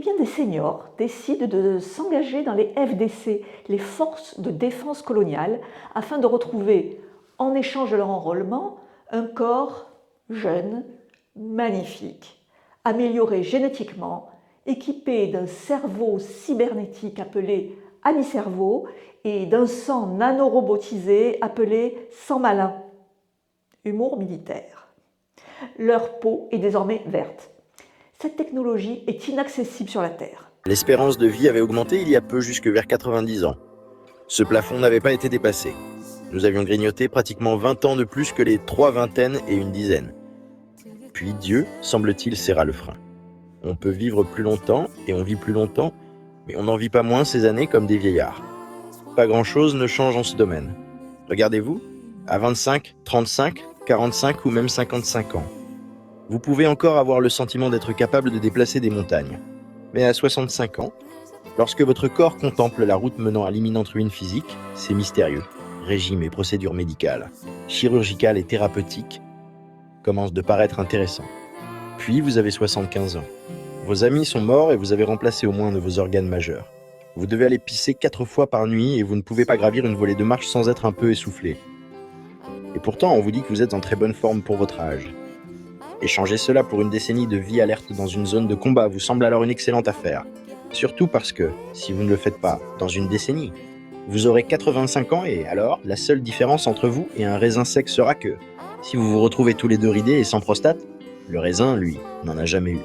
bien, des seniors décident de s'engager dans les FDC, les forces de défense coloniale, afin de retrouver, en échange de leur enrôlement, un corps jeune, magnifique, amélioré génétiquement, équipé d'un cerveau cybernétique appelé Ami-Cerveau et d'un sang nanorobotisé appelé sang malin. Humour militaire. Leur peau est désormais verte. Cette technologie est inaccessible sur la Terre. L'espérance de vie avait augmenté il y a peu jusque vers 90 ans. Ce plafond n'avait pas été dépassé. Nous avions grignoté pratiquement 20 ans de plus que les 3 vingtaines et une dizaine. Puis Dieu, semble-t-il, serra le frein. On peut vivre plus longtemps et on vit plus longtemps, mais on n'en vit pas moins ces années comme des vieillards. Pas grand-chose ne change en ce domaine. Regardez-vous, à 25, 35, 45 ou même 55 ans. Vous pouvez encore avoir le sentiment d'être capable de déplacer des montagnes. Mais à 65 ans, lorsque votre corps contemple la route menant à l'imminente ruine physique, c'est mystérieux. Régime et procédures médicales, chirurgicales et thérapeutiques commencent de paraître intéressants. Puis vous avez 75 ans. Vos amis sont morts et vous avez remplacé au moins un de vos organes majeurs. Vous devez aller pisser 4 fois par nuit et vous ne pouvez pas gravir une volée de marche sans être un peu essoufflé. Et pourtant, on vous dit que vous êtes en très bonne forme pour votre âge. Échanger cela pour une décennie de vie alerte dans une zone de combat vous semble alors une excellente affaire. Surtout parce que, si vous ne le faites pas dans une décennie, vous aurez 85 ans et alors, la seule différence entre vous et un raisin sec sera que, si vous vous retrouvez tous les deux ridés et sans prostate, le raisin, lui, n'en a jamais eu.